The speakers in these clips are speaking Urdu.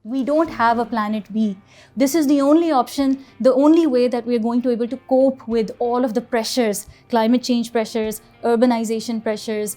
We don't have a planet B. This is the only option, the only way that we are going to be able to cope with all of the pressures, climate change pressures, urbanization pressures,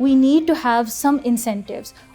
we need to have some incentives,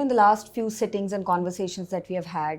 In the last few sittings and conversations that we have had,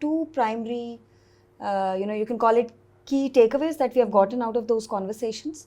two primary you can call it key takeaways that we have gotten out of those conversations.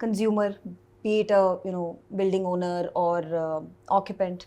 consumer, be it a building owner or occupant,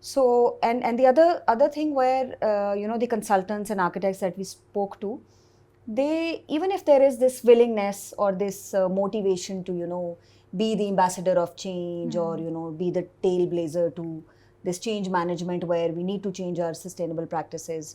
So and the other thing where the consultants and architects that we spoke to, they, even if there is this willingness or this motivation to be the ambassador of change, or be the trailblazer to this change management where we need to change our sustainable practices,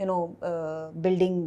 building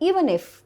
even if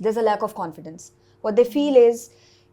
there's a lack of confidence. What they feel is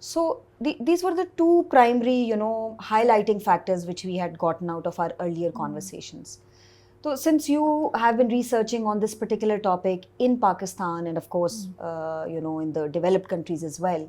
So these were the two primary highlighting factors which we had gotten out of our earlier conversations. So since you have been researching on this particular topic in Pakistan and of course in the developed countries as well,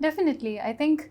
Definitely. I think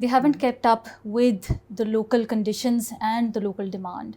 They haven't kept up with the local conditions and the local demand.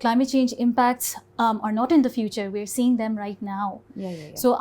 Climate change impacts are not in the future, we are seeing them right now. So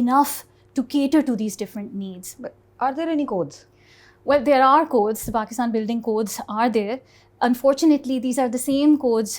enough to cater to these different needs. But are there any codes? Well, there are codes. The Pakistan building codes are there. Unfortunately, these are the same codes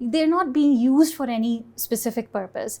they're not being used for any specific purpose.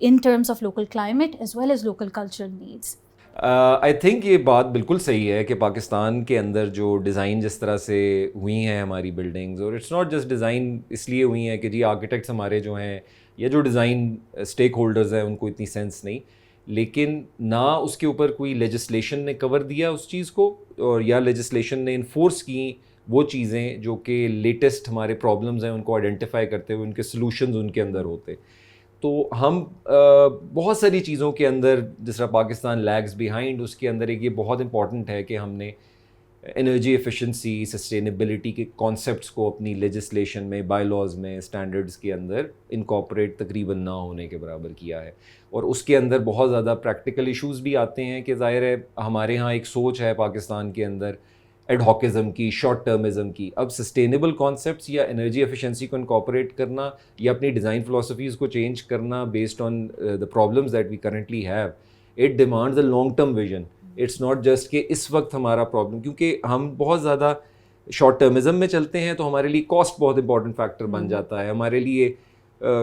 in terms of local climate as well as local cultural needs. I think یہ بات بالکل صحیح ہے کہ پاکستان کے اندر جو ڈیزائن جس طرح سے ہوئی ہیں ہماری بلڈنگز, اور اٹس ناٹ جسٹ ڈیزائن اس لیے ہوئی ہیں کہ جی آرکیٹیکٹس ہمارے جو ہیں یا جو ڈیزائن اسٹیک ہولڈرز ہیں ان کو اتنی سینس نہیں, لیکن نہ اس کے اوپر کوئی لیجسلیشن نے کور دیا اس چیز کو, اور یا لیجسلیشن نے انفورس کی وہ چیزیں جو کہ لیٹسٹ ہمارے پرابلمز ہیں ان کو آئیڈینٹیفائی کرتے ہوئے ان کے سلوشنز ان کے اندر ہوتے. تو ہم بہت ساری چیزوں کے اندر جس طرح پاکستان لیگز بیہائنڈ, اس کے اندر ایک یہ بہت امپورٹنٹ ہے کہ ہم نے انرجی ایفیشنسی, سسٹینیبلٹی کے کانسیپٹس کو اپنی لیجسلیشن میں, بائی لاز میں, اسٹینڈرڈس کے اندر انکارپوریٹ تقریباً نہ ہونے کے برابر کیا ہے. اور اس کے اندر بہت زیادہ پریکٹیکل ایشوز بھی آتے ہیں کہ ظاہر ہے ہمارے ہاں ایک سوچ ہے پاکستان کے اندر ایڈ ہاکزم کی, شارٹ ٹرمزم کی. اب سسٹینیبل کانسیپٹس یا انرجی ایفیشنسی کو انکارپوریٹ کرنا یا اپنی ڈیزائن فلاسفیز کو چینج کرنا based on the problems that we currently have, it demands a long term vision. It's not just کہ اس وقت ہمارا پرابلم, کیونکہ ہم بہت زیادہ شارٹ ٹرمزم میں چلتے ہیں تو ہمارے لیے کاسٹ بہت امپورٹنٹ فیکٹر بن جاتا ہے, ہمارے لیے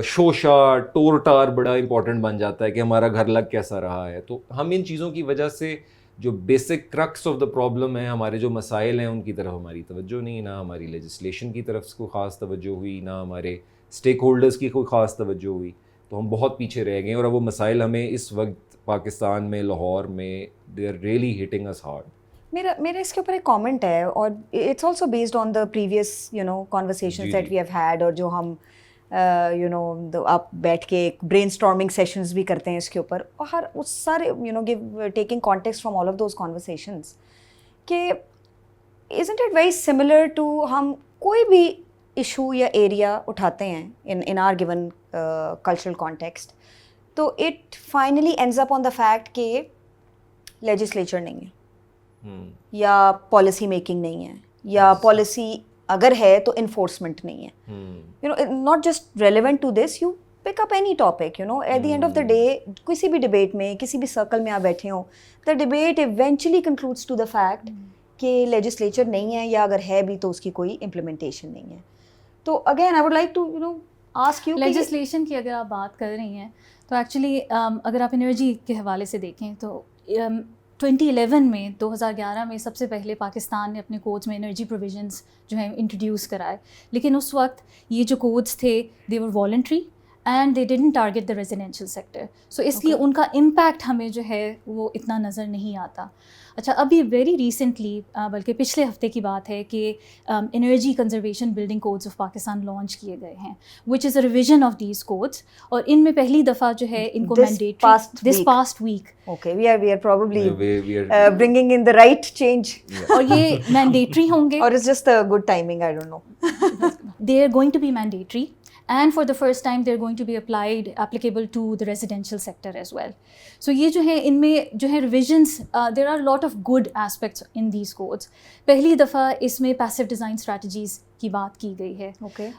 شوشا ٹور ٹار بڑا امپورٹنٹ بن جاتا ہے کہ ہمارا گھر لگ کیسا رہا ہے. تو ہم ان چیزوں کی وجہ سے جو basic crux of the problem ہے, ہمارے جو مسائل ہیں ان کی طرف ہماری توجہ نہیں, نہ ہماری لیجسلیشن کی طرف کوئی خاص توجہ ہوئی, نہ ہمارے اسٹیک ہولڈرز کی کوئی خاص توجہ ہوئی. تو ہم بہت پیچھے رہ گئے, اور اب وہ مسائل ہمیں اس وقت پاکستان میں, لاہور میں, they are really hitting us hard. میرا اس کے اوپر ایک کامنٹ ہے, اور it's also based on the previous conversations that we have had, اور جو ہم آپ بیٹھ کے ایک برین اسٹارمنگ سیشنز بھی کرتے ہیں اس کے اوپر, اور ہر اس سارے taking context from all of those conversations کہ isn't it very similar to ہم کوئی بھی ایشو یا ایریا اٹھاتے ہیں in our given cultural context, تو it finally ends up on the fact کہ لیجسلیچر نہیں ہے, یا پالیسی میکنگ نہیں ہے, یا پالیسی اگر ہے تو انفورسمنٹ نہیں ہے. Not just relevant to this, you pick up any topic, at the end of the day کسی بھی ڈبیٹ میں, کسی بھی سرکل میں آپ بیٹھے ہوں, the debate eventually concludes to the fact کہ لیجسلیچر نہیں ہے, یا اگر ہے بھی تو اس کی کوئی امپلیمنٹیشن نہیں ہے. تو again I would like to ask you, legislation کی اگر آپ بات کر رہی ہیں تو ایکچولی اگر آپ انرجی کے حوالے سے دیکھیں تو 2011 میں 2011 میں سب سے پہلے پاکستان نے اپنے کوڈز میں انرجی پروویژنس جو ہیں انٹروڈیوس کرائے, لیکن اس وقت یہ جو کوڈز تھے they were voluntary and they didn't target the residential sector, so اس لیے ان کا امپیکٹ ہمیں جو ہے وہ اتنا نظر نہیں آتا. اچھا, ابھی ویری ریسنٹلی, بلکہ پچھلے ہفتے کی بات ہے کہ energy conservation building codes of Pakistan launch کیے گئے ہیں, which is a revision of these codes, اور ان میں پہلی دفعہ جو ہے ان کو mandatory this past week, we are probably bringing in the right change, اور یہ مینڈیٹری ہوں گے, or it's just a good timing, I don't know. They are going to be mandatory, and for the first time they're going to be applicable to the residential sector as well. So یہ جو ہے ان میں جو ہے revisions, there are a lot of good aspects in these codes. پہلی دفعہ اس میں passive design strategies کی بات کی گئی ہے. Okay.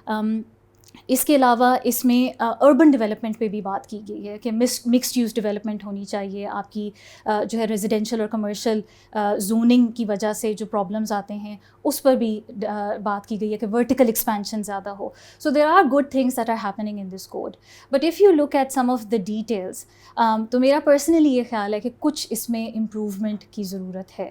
اس کے علاوہ اس میں اربن ڈیولپمنٹ پہ بھی بات کی گئی ہے کہ مکسڈ یوز ڈیولپمنٹ ہونی چاہیے. آپ کی جو ہے ریزیڈینشیل اور کمرشل زوننگ کی وجہ سے جو پرابلمز آتے ہیں اس پر بھی بات کی گئی ہے کہ ورٹیکل ایکسپینشن زیادہ ہو. So there are good things that are happening in this code, but if you look at some of the details, تو میرا پرسنلی یہ خیال ہے کہ کچھ اس میں امپروومنٹ کی ضرورت ہے.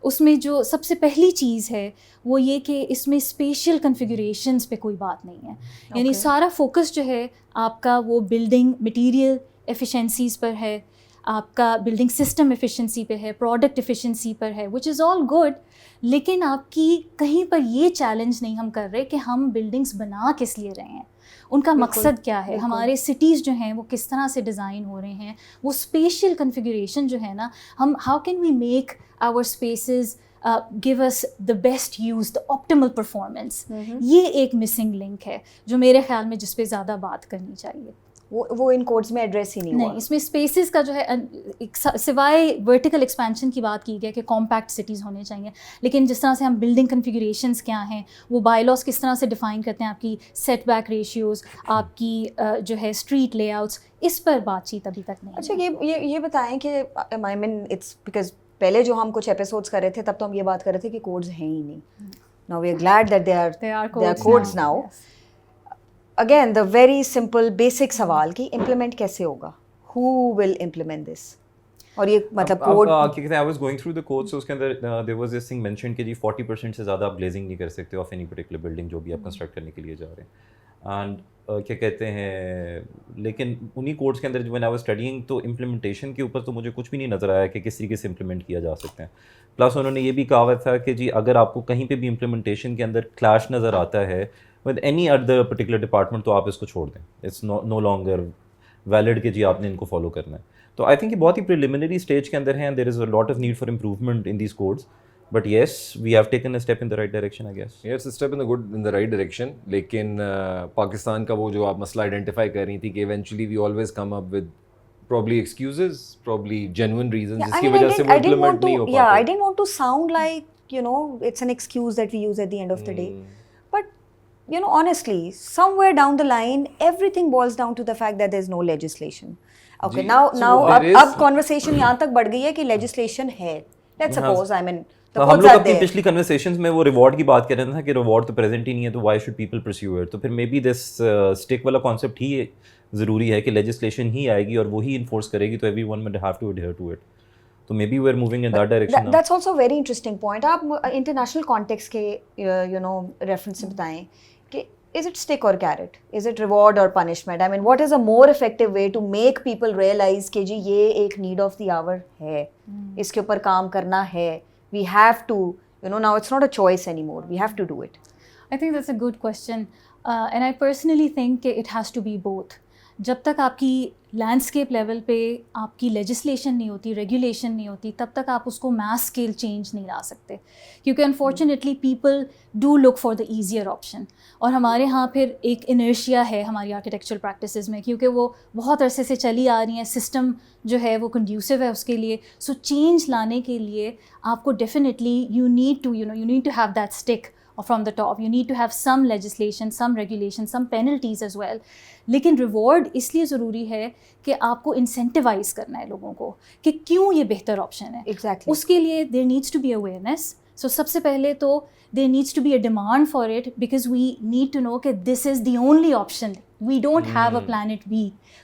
اس میں جو سب سے پہلی چیز ہے وہ یہ کہ اس میں اسپیشل کنفیگریشنز پہ کوئی بات نہیں ہے, یعنی سارا فوکس جو ہے آپ کا وہ بلڈنگ مٹیریل ایفیشنسیز پر ہے, آپ کا بلڈنگ سسٹم ایفیشنسی پہ ہے, پروڈکٹ ایفیشنسی پر ہے, وچ از آل گڈ, لیکن آپ کی کہیں پر یہ چیلنج نہیں ہم کر رہے کہ ہم بلڈنگس بنا کس لیے رہے ہیں, ان کا مقصد کیا ہے, ہمارے سٹیز جو ہیں وہ کس طرح سے ڈیزائن ہو رہے ہیں, وہ اسپیشل کنفیگریشن جو ہے نا, ہم how can we make our spaces give us the best use, the optimal performance. یہ ایک مسنگ لنک ہے جو میرے خیال میں جس پہ زیادہ بات کرنی چاہیے. وہ ان کوڈز میں ایڈریس ہی نہیں ہوا. اس میں اسپیسیز کا جو ہے سوائے ورٹیکل ایکسپینشن کی بات کی گئی کہ کمپیکٹ سٹیز ہونے چاہیے, لیکن جس طرح سے ہم بلڈنگ کنفیگریشنس کیا ہیں, وہ بائی لاس کس طرح سے ڈیفائن کرتے ہیں, آپ کی سیٹ بیک ریشیوز, آپ کی جو ہے اسٹریٹ لے آؤٹس, اس پر بات چیت ابھی تک نہیں. اچھا, یہ بتائیں کہ آئی مین اٹس بیکاز پہلے جو ہم کچھ ایپیسوڈس کر رہے تھے تب تو ہم یہ بات کر رہے تھے کہ کوڈز ہیں ہی نہیں. Now we are glad that they are codes now. Again the very simple basic سوال کہ امپلیمنٹ کیسے ہوگا, ہو ول امپلیمنٹ دس, اور یہ مطلب کوڈ کیا کہتے ہیں, I was going through the codes, so اس کے اندر there was this thing mentioned کہ جی 40% سے زیادہ آپ glazing نہیں کر سکتے آف اینی پرٹیکولر بلڈنگ جو بھی آپ کنسٹرکٹ کرنے کے لیے جا رہے ہیں. اینڈ کیا کہتے ہیں, لیکن انہی کوڈس کے اندر when I was studying تو امپلیمنٹیشن کے اوپر تو مجھے کچھ بھی نہیں نظر آیا کہ کس طریقے سے امپلیمنٹ کیا جا سکتے ہیں. پلس انہوں نے یہ بھی کہا ہوا تھا کہ جی اگر آپ کو کہیں پہ بھی امپلیمنٹیشن کے اندر کلیش نظر آتا ہے with any other particular department تو آپ اس کو چھوڑ دیں, اٹس نو لانگر ویلڈ کہ جی آپ نے ان کو فالو کرنا ہے. تو آئی تھنک یہ بہت ہی پریلیمنری اسٹیج کے اندر ہیں, there is a lot of need for improvement in these codes, but yes we have taken a step in the right direction I guess. It's a step in the right direction. لیکن پاکستان کا وہ جو آپ مسئلہ آئیڈینٹیفائی کر رہی تھی کہ eventually we always come up with probably excuses, probably genuine reasons جس کی وجہ سے وہ implement نہیں ہو پاتے. Yeah, I didn't want to sound like, you know, it's an excuse that we use at the end of the day. But, you know, honestly, somewhere down the line, everything boils down to the fact that there's no legislation. Okay, now ab conversation yahan tak badh gayi hai ki legislation hai. Let's suppose, I mean, ہم لوگ اپنی پچھلی کنورسیشنز میں وہ ریوارڈ کی بات کر رہے تھے کہ ریوارڈ تو پریزنٹ ہی نہیں ہے تو why should people perceive it. تو پھر مے بی دس اسٹک والا کانسیپٹ ہی ضروری ہے کہ لیجسلیشن ہی آئے گی اور وہی انفورس کرے گی تو every one will have to adhere to it. تو maybe we are moving in that direction. That's also very interesting point. آپ انٹرنیشنل کانٹیکسٹ کے یو نو ریفرنس سے بتائیں کہ is it stick or carrot? Is it reward or punishment? I mean, what is a more effective way to make people realize کہ جی یہ ایک need of the hour ہے, اس کے اوپر کام کرنا ہے, we have to, you know, now it's not a choice anymore, we have to do it. I think that's a good question, and I personally think it has to be both. جب تک آپ کی لینڈسکیپ لیول پہ آپ کی لیجسلیشن نہیں ہوتی, ریگولیشن نہیں ہوتی, تب تک آپ اس کو میس اسکیل چینج نہیں لا سکتے, کیونکہ unfortunately people do look for the easier option. اور ہمارے ہاں پھر ایک انرشیا ہے ہماری آرکیٹیکچرل پریکٹسز میں, کیونکہ وہ بہت عرصے سے چلی آ رہی ہیں, سسٹم جو ہے وہ کنڈیوسو ہے اس کے لیے. سو چینج لانے کے لیے آپ کو definitely you need to have that stick from the top. You need to have some legislation, some regulation, some penalties as well. لیکن ریوارڈ اس لیے ضروری ہے کہ آپ کو انسینٹیوائز کرنا ہے لوگوں کو کہ کیوں یہ بہتر آپشن ہے. Exactly. اس کے لیے there needs to be awareness. So سب سے پہلے تو there needs to be a demand for it because we need to know کہ this is the only option. We don't have a planet B.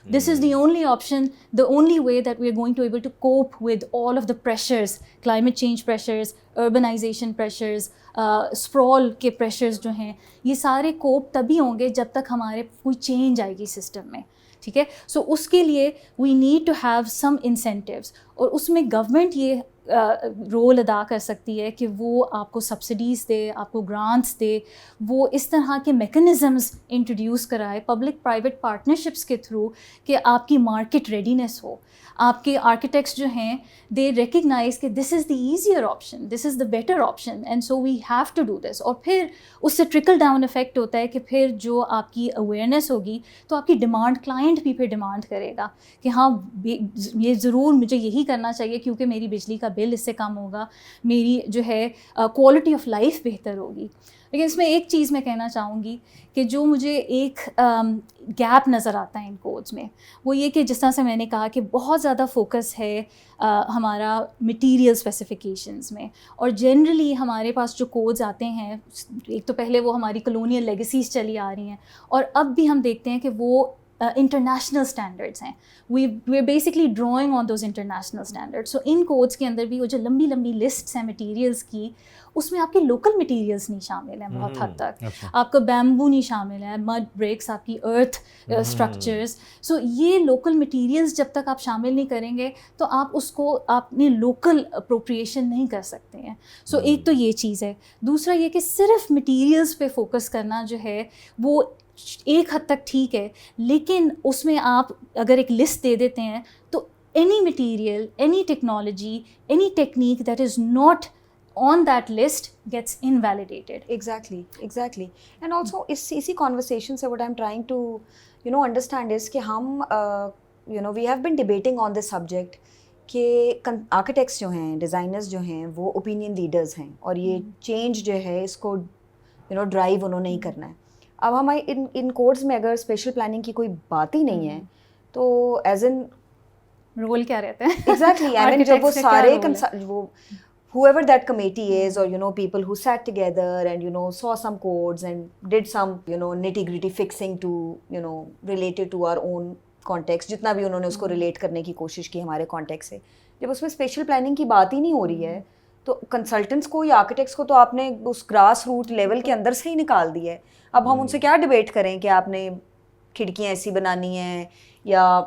This is the only option, the only way that we are going to be able to cope with all of the pressures, climate change pressures, urbanization pressures, sprawl کے pressures جو ہیں, یہ سارے کوپ تبھی ہوں گے جب تک ہمارے کوئی چینج آئے گی سسٹم میں. ٹھیک ہے, سو اس کے لیے we need to have some incentives, اور اس میں گورنمنٹ یہ رول ادا کر سکتی ہے کہ وہ آپ کو سبسڈیز دے, آپ کو گرانٹس دے, وہ اس طرح کے میکنزمز انٹروڈیوس کرائے پبلک پرائیویٹ پارٹنرشپس کے تھرو کہ آپ کی مارکیٹ ریڈینس ہو. آپ کے آرکیٹیکٹس جو ہیں دے ریکگنائز کہ this is the easier option, this is the better option, and so we have to do this. اور پھر اس سے ٹرکل ڈاؤن افیکٹ ہوتا ہے کہ پھر جو آپ کی اویئرنیس ہوگی تو آپ کی ڈیمانڈ, کلائنٹ بھی پھر ڈیمانڈ کرے گا کہ ہاں یہ ضرور مجھے یہی کرنا چاہیے کیونکہ میری بجلی کا بل اس سے کم ہوگا, میری جو ہے کوالٹی آف لائف بہتر ہوگی. لیکن اس میں ایک چیز میں کہنا چاہوں گی کہ جو مجھے ایک گیپ نظر آتا ہے ان کوڈز میں, وہ یہ کہ جس طرح سے میں نے کہا کہ بہت زیادہ فوکس ہے ہمارا مٹیریل اسپیسیفکیشنز میں, اور جنرلی ہمارے پاس جو کوڈز آتے ہیں, ایک تو پہلے وہ ہماری کلونیل لیگیسیز چلی آ رہی ہیں, اور اب بھی ہم دیکھتے ہیں کہ وہ انٹرنیشنل اسٹینڈرڈس ہیں. We are basically drawing on those international standard. So ان کوڈس کے اندر بھی وہ جو لمبی لمبی لسٹس ہیں مٹیریلس کی, اس میں آپ کے لوکل مٹیریلس نہیں شامل ہیں بہت حد تک. آپ کا بیمبو نہیں شامل ہے, مڈ برکس, آپ کی ارتھ اسٹرکچرز. سو یہ لوکل مٹیریلس جب تک آپ شامل نہیں کریں گے تو آپ اس کو اپنے لوکل اپروپریشن نہیں کر سکتے ہیں. سو ایک تو یہ چیز ہے. دوسرا یہ کہ صرف مٹیریلس پہ فوکس کرنا جو ہے وہ ایک حد تک ٹھیک ہے, لیکن اس میں آپ اگر ایک لسٹ دے دیتے ہیں تو any material, any technology, any technique that is not on that list gets invalidated. Exactly. And also اسی conversation سے what I'm trying to understand is کہ ہم we have been debating on this subject کہ architects جو ہیں, designers جو ہیں, وہ opinion leaders ہیں, اور یہ change جو ہے اس کو drive انہوں نے ہی کرنا ہے. اب ہمارے ان کوڈز میں اگر اسپیشل پلاننگ کی کوئی بات ہی نہیں ہے تو ایز ان رول کیا رہتا ہے. ایگزیکٹلی, آئی مین جب وہ سارے وہ whoever that committee is, or people who sat together and saw some codes and did some nitty gritty fixing to related to our own context, جتنا بھی انہوں نے اس کو relate کرنے کی کوشش کی ہمارے context سے, جب اس میں اسپیشل پلاننگ کی بات ہی نہیں ہو رہی ہے تو کنسلٹنٹس کو یا آرکیٹیکٹس کو تو آپ نے اس گراس روٹ لیول کے اندر سے ہی نکال دیا ہے. اب ہم ان سے کیا ڈبیٹ کریں کہ آپ نے کھڑکیاں ایسی بنانی ہیں یا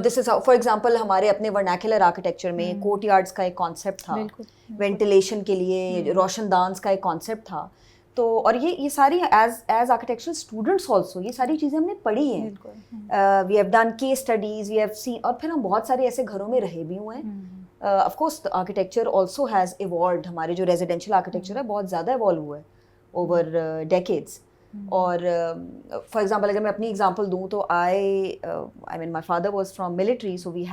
دس از فار ایگزامپل ہمارے اپنے ورنیکولر آرکیٹیکچر میں کورٹ یارڈس کا ایک کانسیپٹ تھا, وینٹیلیشن کے لیے روشن دانس کا ایک کانسیپٹ تھا. تو اور یہ ساری ایز آرکیٹیکچرل اسٹوڈنٹس آلسو یہ ساری چیزیں ہم نے پڑھی ہیں, we have done case studies, we have seen, اور پھر ہم بہت سارے ایسے گھروں میں رہے بھی ہوئے ہیں. Of course architecture also has evolved, ہمارے جو ریزیڈینشیل آرکیٹیکچر ہے بہت زیادہ ایوالو ہوا ہے اوور ڈیکیڈس. اور فار ایگزامپل اگر میں اپنی ایگزامپل دوں تو I mean my father was from military, so we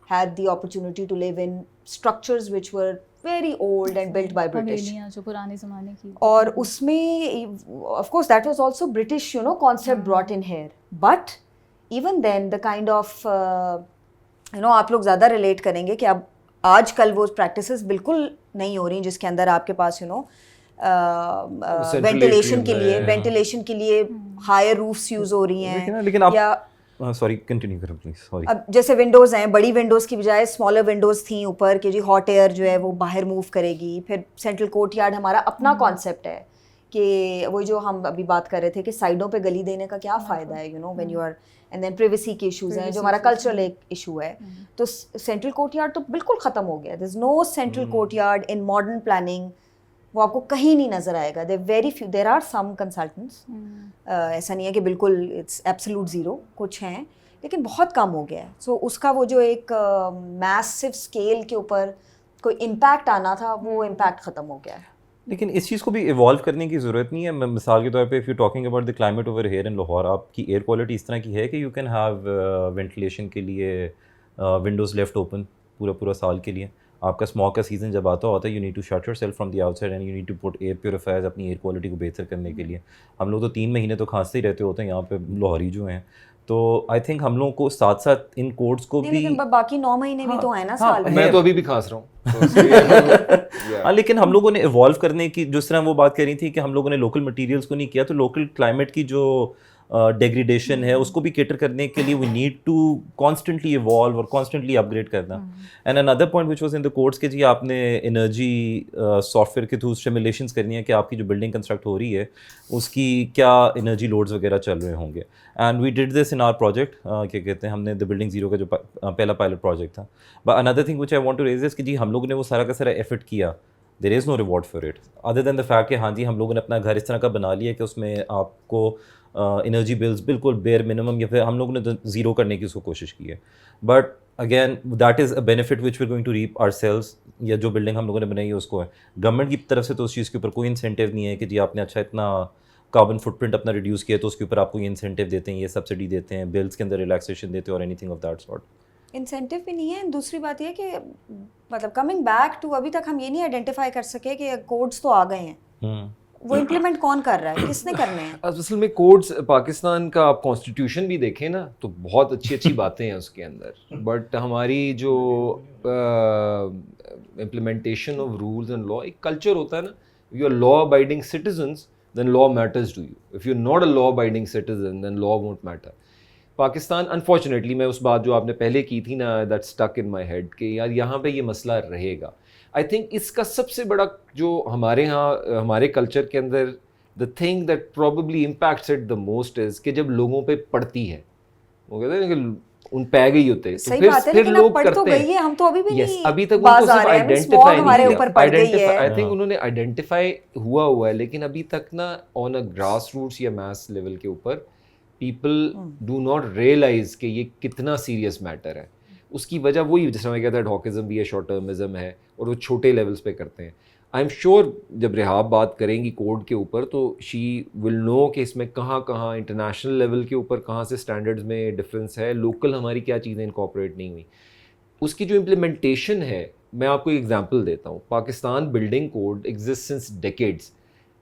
had the opportunity to live in structures which were very old and built by British, جو پرانے زمانے کی, اور اس میں of course that was also British concept brought in here, but even then the kind of آپ لوگ زیادہ ریلیٹ کریں گے کہ اب آج کل وہ پریکٹسز بالکل نہیں ہو رہی جس کے اندر آپ کے پاس وینٹیلیشن کے لیے ہائر روفس یوز ہو رہی ہیں. لیکن آپ یا سوری کنٹینیو کریں پلیز. سوری, اب جیسے ونڈوز ہیں, بڑی ونڈوز کی بجائے اسمالر ونڈوز تھیں اوپر کہ جی ہاٹ ایئر جو ہے وہ باہر موو کرے گی. پھر سینٹرل کورٹ یارڈ ہمارا اپنا کانسیپٹ ہے کہ وہ جو ہم ابھی بات کر رہے تھے کہ سائڈوں پہ گلی دینے کا کیا فائدہ ہے, when you are, and then privacy کے ایشوز ہیں جو ہمارا کلچرل ایک ایشو ہے. تو سینٹرل کورٹ یارڈ تو بالکل ختم ہو گیا. There is no central courtyard in modern planning, وہ آپ کو کہیں نہیں نظر آئے گا. دیر آر سم کنسلٹنٹس, ایسا نہیں ہے کہ بالکل اٹس ایبسلیوٹ زیرو, کچھ ہیں لیکن بہت کم ہو گیا ہے. سو اس کا وہ جو ایک میسو اسکیل کے اوپر کوئی امپیکٹ آنا تھا وہ امپیکٹ ختم ہو گیا ہے. لیکن اس چیز کو بھی ایوالو کرنے کی ضرورت نہیں ہے. مثال کے طور پہ if you talking about the climate over here in Lahore, آپ کی ایئر کوالٹی اس طرح کی ہے کہ یو کین ہیو وینٹیلیشن کے لیے ونڈوز لیفٹ اوپن پورا سال کے لیے. آپ کا اسموک کا سیزن جب آتا ہوتا ہے, you need to shut yourself from the outside and you need to put air purifiers اپنی ایئر کوالٹی کو بہتر کرنے کے لیے. ہم لوگ تو 3 مہینے تو کھانستے ہی رہتے ہوتے ہیں یہاں پہ لاہوری جو ہیں. تو آئی تھنک ہم لوگوں کو ساتھ ساتھ ان کوڈس کو بھی, باقی 9 مہینے بھی تو ہیں نا سال میں. میں تو ابھی بھی کھانس رہا ہوں. ہاں, لیکن ہم لوگوں نے ایوالو کرنے کی, جس طرح وہ بات کر رہی تھی کہ ہم لوگوں نے لوکل مٹیریلس کو نہیں کیا, تو لوکل کلائمیٹ کی جو ڈیگریڈیشن ہے اس کو بھی کیٹر کرنے کے لیے we need to constantly evolve اور کانسٹنٹلی اپ گریڈ کرنا. And another point which was in the codes کہ جی آپ نے انرجی سافٹ ویئر کے تھرو سٹیمولیشنس کرنی ہے کہ آپ کی جو بلڈنگ کنسٹرکٹ ہو رہی ہے اس کی کیا انرجی لوڈز وغیرہ چل رہے ہوں گے. And we did this in our project, کیا کہتے ہیں, ہم نے دا بلڈنگ زیرو کا جو پہلا پائلٹ پروجیکٹ تھا. But another thing which I want to raise is کہ جی ہم لوگوں نے وہ سارا کا سارا ایفرٹ کیا, there is no reward for it other than the fact کہ ہاں جی ہم لوگوں نے اپنا گھر اس طرح کا بنا لیا کہ اس میں آپ کو انرجی بلز بالکل بیئر منیمم, یا پھر ہم لوگوں نے زیرو کرنے کی اس کو کوشش کی ہے. But again that is a benefit which we going to reap ourselves, یا جو بلڈنگ ہم لوگوں نے بنائی ہے اس کو ہے. گورنمنٹ کی طرف سے تو اس چیز کے اوپر کوئی انسینٹیو نہیں ہے کہ جی آپ نے اچھا اتنا کاربن فٹ پرنٹ اپنا ریڈیوس کیا تو اس کے اوپر آپ کو یہ انسینٹیو دیتے ہیں, یہ سبسڈی دیتے ہیں, بلز کے اندر ریلیکسیشن دیتے ہیں اور any thing of that sort. Incentive بھی نہیں ہے. دوسری بات یہ کہ مطلب کمنگ بیک ٹو ابھی تک ہم یہ نہیں آئیڈینٹیفائی کر سکے کہ کوڈس تو آ گئے ہیں, وہ امپلیمنٹ کون کر رہا ہے, کس نے کرنے ہیں. اصل میں کوڈس پاکستان کا آپ کانسٹیٹیوشن بھی دیکھیں نا تو بہت اچھی باتیں ہیں اس کے اندر, بٹ ہماری جو implementation of rules and law, ایک کلچر ہوتا ہے نا, you are law abiding citizens then law matters to you. If you're not a law abiding citizen then law won't matter. Pakistan unfortunately, میں اس بات جو آپ نے پہلے کی تھی نا, that stick in my head کہ یار یہاں پہ یہ مسئلہ رہے گا. آئی تھنک اس کا سب سے بڑا جو ہمارے یہاں ہمارے کلچر کے اندر the thing that probably impacts it the most is کہ جب لوگوں پہ پڑتی ہے, وہ کہتے ہیں کہ ان پہ گئی ہوتے تو پھر لوگ کرتے ہیں. ہم تو ابھی بھی نہیں, ابھی تک ان کو صرف آئیڈینٹیفائی ہمارے اوپر پڑ گئی ہے. آئی تھنک انہوں نے آئیڈینٹیفائی ہوا ہے, لیکن ابھی تک نا آن اے گراس روٹس یا میس لیول کے اوپر پیپل ڈو ناٹ ریئلائز کہ یہ کتنا سیریس میٹر ہے. اس کی وجہ وہی, جس طرح میں کہتا ہے ڈاکزم بھی ہے, شارٹ ٹرمزم ہے, اور وہ چھوٹے لیولس پہ کرتے ہیں. آئی ایم شیور جب رحاب بات کریں گی کوڈ کے اوپر تو شی ول نو کہ اس میں کہاں انٹرنیشنل لیول کے اوپر کہاں سے اسٹینڈرڈز میں ڈفرینس ہے, لوکل ہماری کیا چیزیں انکارپوریٹ نہیں ہوئی. اس کی جو امپلیمنٹیشن ہے, میں آپ کو ایک ایگزامپل دیتا ہوں. Pakistan building code exist since decades.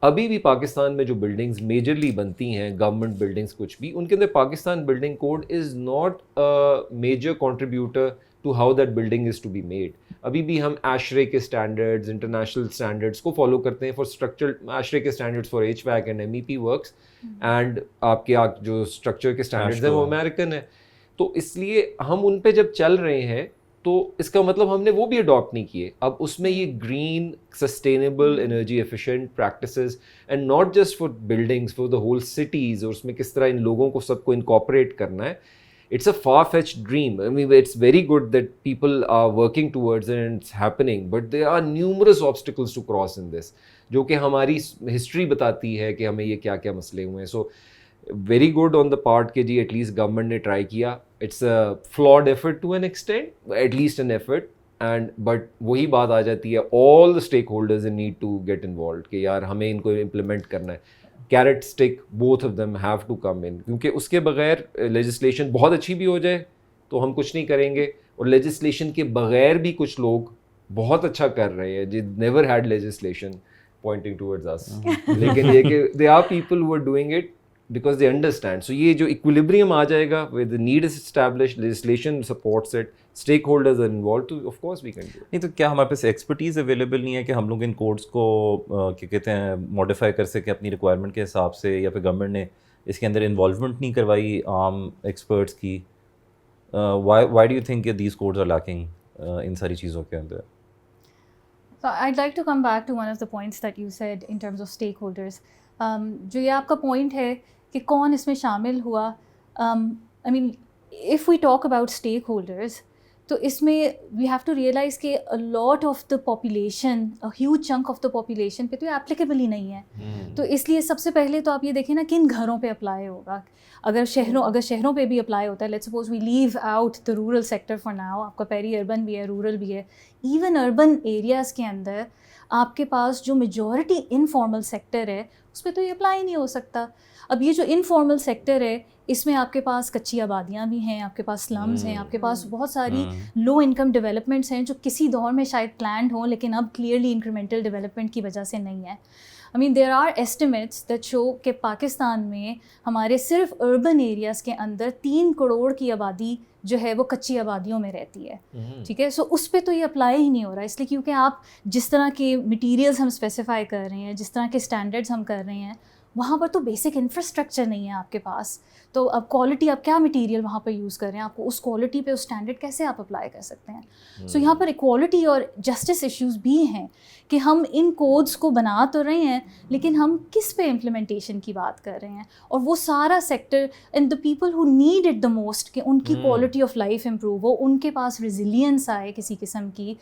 ابھی بھی پاکستان میں جو بلڈنگز میجرلی بنتی ہیں, گورنمنٹ بلڈنگز کچھ بھی, ان کے اندر Pakistan building code is not major contributor to how that building is to be made. ابھی بھی ہم ایشرے کے اسٹینڈرڈز, انٹرنیشنل اسٹینڈرڈس کو فالو کرتے ہیں فار اسٹرکچر, ایشرے کے standards for HVAC and M E P works, and آپ کے جو اسٹرکچر کے اسٹینڈرڈز ہیں وہ امریکن ہیں. تو اس لیے ہم ان پہ جب چل رہے ہیں تو اس کا مطلب ہم نے وہ بھی اڈاپٹ نہیں کیے. اب اس میں یہ green sustainable energy efficient practices and not just for buildings for the whole cities, اور اس میں کس طرح ان لوگوں کو سب کو انکارپوریٹ کرنا ہے. It's a far-fetched dream. I mean, it's very good that people are working towards it and it's happening, but there are numerous obstacles to cross in this, جو کہ ہماری ہسٹری بتاتی ہے کہ ہمیں یہ کیا کیا مسئلے ہوئے ہیں. So very good on the part کہ جی ایٹ لیسٹ گورنمنٹ نے ٹرائی کیا. It's a flawed effort to an extent, at least an effort, and but وہی بات آ جاتی ہے, all the stakeholders need to get involved کہ یار ہمیں ان کو امپلیمنٹ کرنا ہے. Carrot stick both of them have to come in, کیونکہ اس کے بغیر لیجسلیشن بہت اچھی بھی ہو جائے تو ہم کچھ نہیں کریں گے, اور لیجسلیشن کے بغیر بھی کچھ لوگ بہت اچھا کر رہے ہیں جی never had legislation pointing towards اس, لیکن یہ کہ they are people who are doing it because they understand. So یہ جو equilibrium آ جائے گا where the need is established, legislation supports it, stakeholders are involved, تو of course we can do it. نہیں تو کیا ہمارے پاس ایکسپرٹیز اویلیبل نہیں ہے کہ ہم لوگ ان کوڈس کو کیا کہتے ہیں ماڈیفائی کر سکیں اپنی ریکوائرمنٹ کے حساب سے, یا پھر گورنمنٹ نے اس کے اندر انوالومنٹ نہیں کروائی عام ایکسپرٹس کی؟ why do you think these codes are lacking ان ساری چیزوں کے اندر؟ So I'd like to come back to one of the points that you said in terms of stakeholders. جو یہ آپ کا پوائنٹ ہے کہ کون اس میں شامل ہوا, I mean if we talk about stakeholders تو اس میں وی ہیو ٹو ریئلائز کہ a lot of the population, a huge chunk of the population پہ تو یہ applicable ہی نہیں ہے. تو اس لیے سب سے پہلے تو آپ یہ دیکھیں نا کن گھروں پہ اپلائی ہوگا. اگر شہروں پہ بھی اپلائی ہوتا ہے, let's suppose we leave out the rural sector for now, آپ کا پیری اربن بھی ہے, رورل بھی ہے, ایون اربن ایریاز کے اندر آپ کے پاس جو میجورٹی انفارمل سیکٹر ہے اس پہ تو یہ اپلائی نہیں ہو سکتا. اب یہ جو انفارمل سیکٹر ہے اس میں آپ کے پاس کچی آبادیاں بھی ہیں, آپ کے پاس سلمز ہیں, آپ کے پاس بہت ساری لو انکم ڈیولپمنٹس ہیں جو کسی دور میں شاید پلانڈ ہوں لیکن اب کلیئرلی انکریمنٹل ڈیولپمنٹ کی وجہ سے نہیں ہے. I mean there are estimates that show کہ پاکستان میں ہمارے صرف اربن ایریاز کے اندر 3 کروڑ کی آبادی جو ہے وہ کچی آبادیوں میں رہتی ہے. ٹھیک ہے, سو اس پہ تو یہ اپلائی ہی نہیں ہو رہا, اس لیے کیونکہ آپ جس طرح کے مٹیریلز ہم اسپیسیفائی کر رہے ہیں, جس طرح کے اسٹینڈرڈز ہم کر رہے ہیں, وہاں پر تو بیسک انفراسٹرکچر نہیں ہے آپ کے پاس. تو اب کوالٹی آپ کیا مٹیریل وہاں پر یوز کر رہے ہیں, آپ کو اس کوالٹی پہ اس اسٹینڈرڈ کیسے آپ اپلائی کر سکتے ہیں. سو یہاں پر ایکوالٹی اور جسٹس ایشوز بھی ہیں کہ ہم ان کوڈز کو بنا تو رہے ہیں لیکن ہم کس پہ امپلیمنٹیشن کی بات کر رہے ہیں, اور وہ سارا sector and the people who need it the most کہ ان کی کوالٹی آف لائف امپروو ہو, ان کے پاس ریزیلینس آئے کسی قسم کی,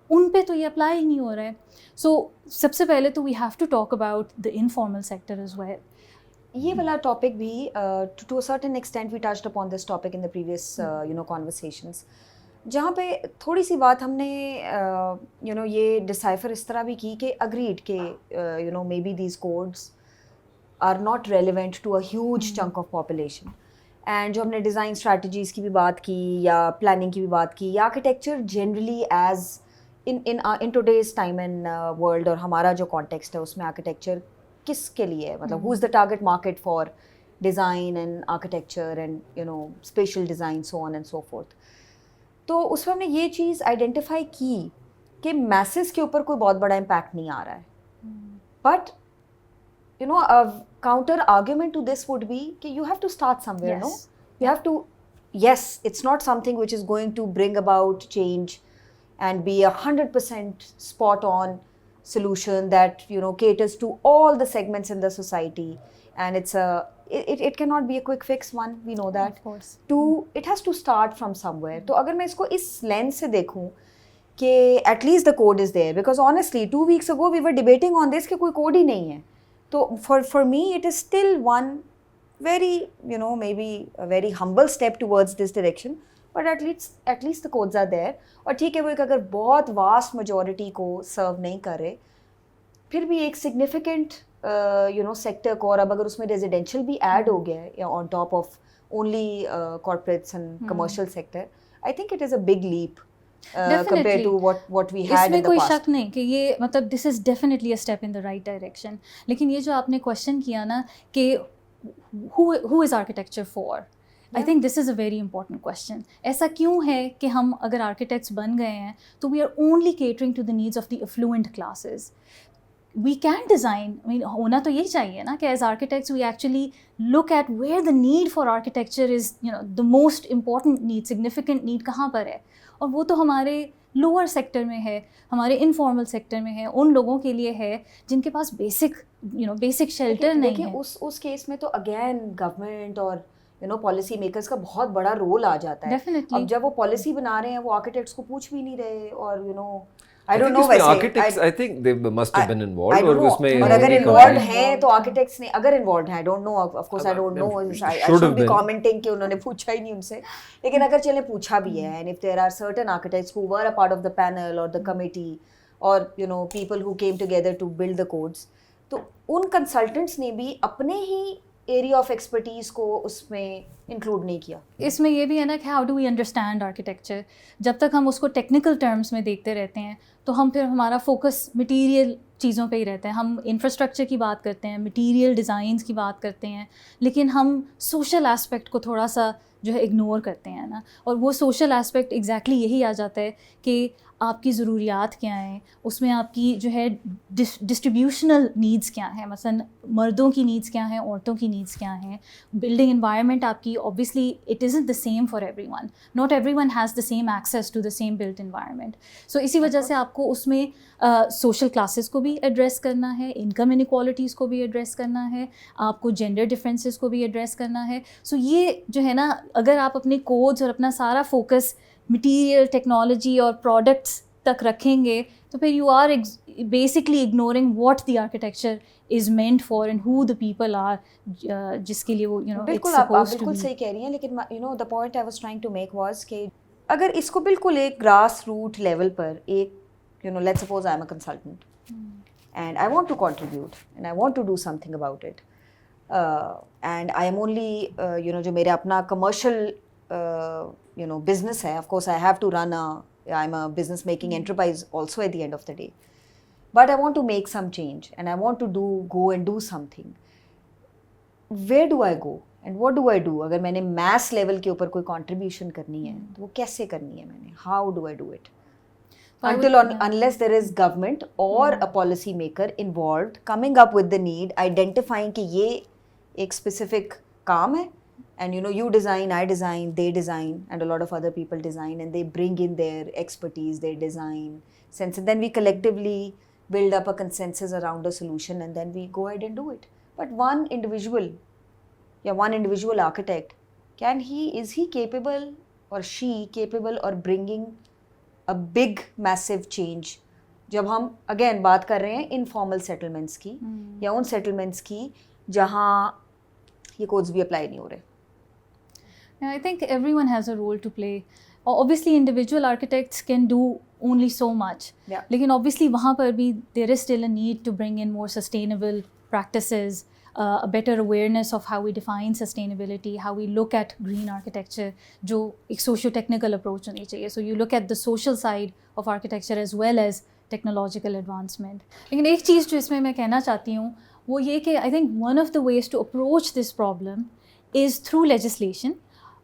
ان پہ تو یہ اپلائی ہی نہیں ہو رہا ہے. سو سب سے پہلے تو we have to talk about the informal sector as well. یہ والا ٹاپک بھی to a certain extent we touched upon this topic in the previous conversations, جہاں پہ تھوڑی سی بات ہم نے یہ ڈسائفر اس طرح بھی کی کہ اگریڈ کہ maybe these codes are not relevant to a huge chunk of population. And جو ہم نے ڈیزائن اسٹریٹجیز کی بھی بات کی یا پلاننگ کی بھی بات کی, یا architecture generally as in today's time and world, اور ہمارا جو کانٹیکسٹ ہے اس میں آرکیٹیکچر کس کے لیے ہے, مطلب who is the target market for design and architecture and special design so on and so forth. تو اس میں ہم نے یہ چیز آئیڈینٹیفائی کی کہ میسز کے اوپر کوئی بہت بڑا امپیکٹ نہیں آ رہا ہے, but counter argument to this would be کہ you have to start somewhere. Yes. No, you have to, yes, it's not something which is going to bring about change and be 100% spot on solution that caters to all the segments in the society, and it cannot be a quick fix one, we know that. Of course. It has to start from somewhere. تو اگر میں اس کو اس lens سے دیکھوں کہ at least the code is there, because honestly 2 weeks ago we were debating on this کہ کوئی کوڈ ہی نہیں ہے. تو for me it is still one very maybe a very humble step towards this direction, but at least the codes are there. اور ٹھیک ہے وہ ایک اگر بہت واسٹ میجورٹی کو سرو نہیں کر رہے, پھر بھی ایک سگنیفیکنٹ سیکٹر کو, اور اب اگر اس میں ریزیڈینشیل بھی ایڈ ہو گیا ہے on top of only corporates and commercial sector, I think it is a big leap compared to what we had in the past. اس میں کوئی شک نہیں کہ یہ مطلب this is definitely a step in the right direction. لیکن یہ جو آپ نے question کیا نا کہ who is architecture for, I think this is a very important question. ایسا کیوں ہے کہ ہم اگر architects بن گئے ہیں تو we are only catering to the needs of the affluent classes. We can design, I mean ہونا تو یہی چاہیے نا کہ as architects we actually look at where the need for architecture is, the most important need, significant need کہاں پر ہے, اور وہ تو ہمارے لوور سیکٹر میں ہے, ہمارے انفارمل سیکٹر میں ہے, ان لوگوں کے لیے ہے جن کے پاس بیسک شیلٹر نہیں ہے. اس کیس میں تو اگین گورنمنٹ اور پالیسی میکرز کا بہت بڑا رول آ جاتا ہے. ڈیفینیٹلی. اب جب وہ پالیسی بنا رہے ہیں وہ آرکیٹیکٹس کو پوچھ بھی نہیں رہے, اور I think they must have been involved. اور اس میں اور اگر انوالوڈ ہیں تو آرکیٹیکٹس نے, اگر انوالوڈ ہیں, I don't know, of course I don't know, I should be commenting کہ انہوں نے پوچھا ہی نہیں ان سے, لیکن اگر چلے پوچھا بھی ہے, and if there are certain architects who were a part of the panel or the committee or people who came together to build the codes, تو ان کنسلٹنٹس نے بھی اپنے ہی ایریا آف ایکسپرٹیز کو اس میں انکلوڈ نہیں کیا. اس میں یہ بھی ہے نا کہ how do we understand architecture. جب تک ہم اس کو ٹیکنیکل ٹرمز میں دیکھتے رہتے ہیں تو ہم پھر ہمارا فوکس مٹیریل چیزوں پہ ہی رہتا ہے. ہم انفراسٹرکچر کی بات کرتے ہیں, مٹیریل ڈیزائنس کی بات کرتے ہیں, لیکن ہم سوشل ایسپیکٹ کو تھوڑا سا جو ہے اگنور کرتے ہیں نا. اور وہ سوشل ایسپیکٹ ایگزیکٹلی یہی آ جاتا ہے کہ آپ کی ضروریات کیا ہیں, اس میں آپ کی جو ہے ڈسٹریبیوشنل نیڈس کیا ہیں, مثلاً مردوں کی نیڈس کیا ہیں, عورتوں کی نیڈس کیا ہیں. بلڈنگ انوائرمنٹ آپ کی obviously it isn't the same for everyone, not everyone has the same access to the same built environment. So اسی وجہ سے آپ کو اس میں سوشل کلاسز کو بھی ایڈریس کرنا ہے, انکم انیکوالٹیز کو بھی ایڈریس کرنا ہے, آپ کو جینڈر ڈفرینسز کو بھی ایڈریس کرنا ہے. سو یہ جو ہے نا, اگر آپ اپنے کوڈز اور اپنا سارا فوکس مٹیریل, ٹیکنالوجی اور پروڈکٹس تک رکھیں گے تو پھر you are basically ignoring what the architecture is meant for and who the people are, جس کے لیے وہ بالکل آپ بالکل صحیح کہہ رہی ہیں. لیکن the point I was trying to make was کہ اگر اس کو بالکل ایک گراس روٹ لیول پر ایک let's suppose I am a consultant and I want to contribute and I want to do something about it, and I am only جو میرا اپنا commercial business hai, of course I have to run I'm a business making enterprise also at the end of the day, but I want to make some change and I want to go and do something. Where do I go and what do I do? اگر میں نے mass level کے اوپر کوئی contribution کرنی ہے تو وہ کیسے کرنی ہے میں نے, how do I do it? Unless there is government or a policy maker involved coming up with the need, identifying کہ یہ ایک specific کام ہے, and you design, I design, they design, and a lot of other people design, and they bring in their expertise, their design sense, and then we collectively build up a consensus around a solution, and then we go ahead and do it. But one individual architect, is he capable or she capable or bringing a big massive change? جب ہم again بات کر رہے ہیں انفارمل سیٹلمنٹس کی یا ان سیٹلمنٹس کی جہاں یہ کوڈز بھی اپلائی نہیں ہو رہے. I think everyone has a role to play. Obviously individual architects can do only so much. Yeah. Lekin obviously wahan par bhi there is still a need to bring in more sustainable practices, a better awareness of how we define sustainability, how we look at green architecture, jo ek socio-technical approach honi chahiye. So you look at the social side of architecture as well as technological advancement. Lekin ek cheez jo isme main kehna chahti hu wo ye ki I think one of the ways to approach this problem is through legislation.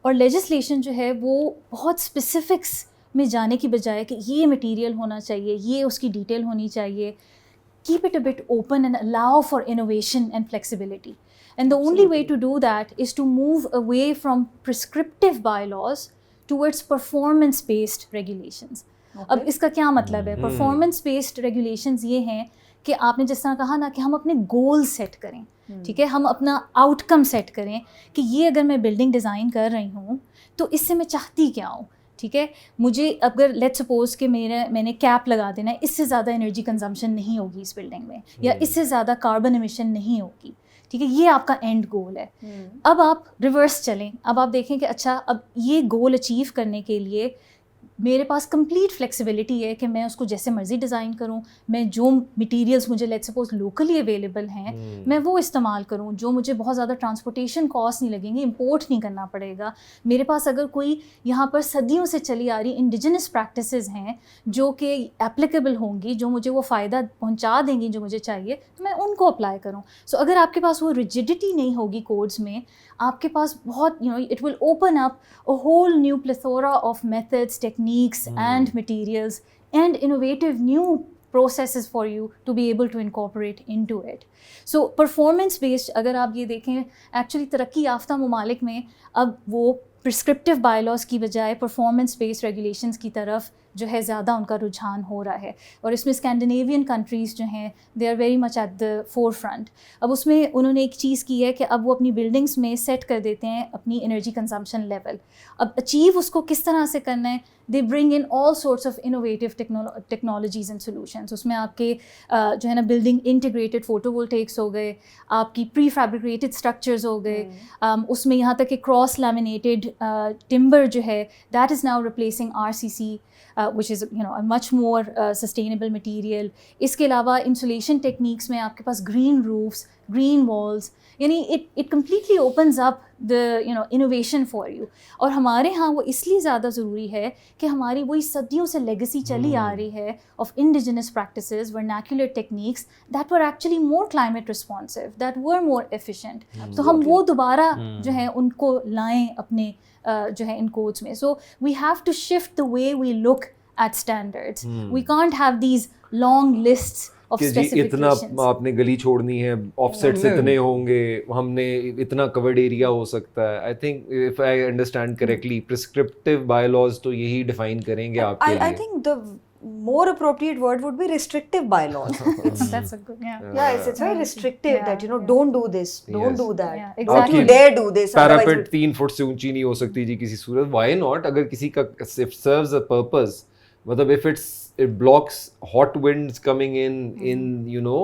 اور لیجسلیشن جو ہے وہ بہت اسپیسیفکس میں جانے کی بجائے کہ یہ مٹیریل ہونا چاہیے, یہ اس کی ڈیٹیل ہونی چاہیے, keep it a bit open and allow for innovation and flexibility. And the only way to do that is to move away from prescriptive bylaws towards performance based regulations. اب اس کا کیا مطلب ہے؟ پرفارمنس بیسڈ ریگولیشنز یہ ہیں کہ آپ نے جس طرح کہا نا کہ ہم اپنے گول سیٹ کریں, ٹھیک ہے, ہم اپنا آؤٹ کم سیٹ کریں کہ یہ اگر میں بلڈنگ ڈیزائن کر رہی ہوں تو اس سے میں چاہتی کیا ہوں. ٹھیک ہے, مجھے اگر لیٹ سپوز کہ میں نے کیپ لگا دینا ہے, اس سے زیادہ انرجی کنزمپشن نہیں ہوگی اس بلڈنگ میں, یا اس سے زیادہ کاربن ایمیشن نہیں ہوگی, ٹھیک ہے, یہ آپ کا اینڈ گول ہے. اب آپ ریورس چلیں, اب آپ دیکھیں کہ اچھا اب یہ گول اچیو کرنے کے لیے میرے پاس کمپلیٹ فلیکسیبلٹی ہے کہ میں اس کو جیسے مرضی ڈیزائن کروں, میں جو مٹیریلس مجھے لیٹ سپوز لوکلی اویلیبل ہیں میں وہ استعمال کروں, جو مجھے بہت زیادہ ٹرانسپورٹیشن کاسٹ نہیں لگیں گی, امپورٹ نہیں کرنا پڑے گا. میرے پاس اگر کوئی یہاں پر صدیوں سے چلی آ رہی انڈیجنس پریکٹسز ہیں جو کہ اپلیکیبل ہوں گی, جو مجھے وہ فائدہ پہنچا دیں گی جو مجھے چاہیے, تو میں ان کو اپلائی کروں. سو اگر آپ کے پاس وہ ریجڈیٹی نہیں ہوگی کوڈز میں, آپ کے پاس بہت it will open up a whole new plethora of methods, techniques and materials and innovative new processes for you to be able to incorporate into it. So performance based اگر آپ یہ دیکھیں ایکچولی ترقی یافتہ ممالک میں اب وہ پرسکرپٹیو بائی لاز کی بجائے پرفارمنس بیسڈ ریگولیشنس کی طرف جو ہے زیادہ ان کا رجحان ہو رہا ہے. اور اس میں اسکینڈینیوین کنٹریز جو ہیں they are very much at the forefront. اب اس میں انہوں نے ایک چیز کی ہے کہ اب وہ اپنی بلڈنگس میں سیٹ کر دیتے ہیں اپنی انرجی کنزمپشن لیول. اب اچیو اس کو کس طرح سے کرنا ہے, they bring in all sorts of innovative technologies and solutions. اس میں آپ کے جو ہے نا بلڈنگ انٹیگریٹڈ فوٹو وولٹیکس ہو گئے, آپ کی پری فیبریکیٹڈ اسٹرکچرز ہو گئے, اس میں یہاں تک کہ کراس لیمینیٹڈ ٹمبر جو ہے that is now replacing RCC which is a much more sustainable material. اس کے علاوہ انسولیشن ٹیکنیکس میں آپ کے پاس گرین روفس, گرین والس, یعنی it completely opens up the innovation for you. اور ہمارے ہاں وہ اس لیے زیادہ ضروری ہے کہ ہماری وہی صدیوں سے لیگیسی چلی آ رہی ہے of indigenous practices, vernacular techniques that were actually more climate responsive, that were more efficient. تو ہم وہ دوبارہ جو ہے ان کو لائیں اپنے جو ہے ان کوڈس میں. So we have to shift the way we look at standards. We can't have these long lists of specifications. اتنا آپ نے گلی چھوڑنی ہے, آف سیٹس اتنے ہوں گے, ہم نے اتنا کورڈ ایریا ہو سکتا ہے. I think if I understand correctly prescriptive bylaws تو یہی ڈیفائن کریں گے آپ کے لیے. I think the more appropriate word would be restrictive bylaws. That's a good, It's very restrictive that don't do this, don't do that. Yeah, Don't exactly. you dare do this. Parapet 3 feet سے اونچی نہیں ہو سکتی جی کسی صورت. وائی ناٹ, اگر کسی کا سروز اے پرپز, مطلب if it blocks hot winds coming in you know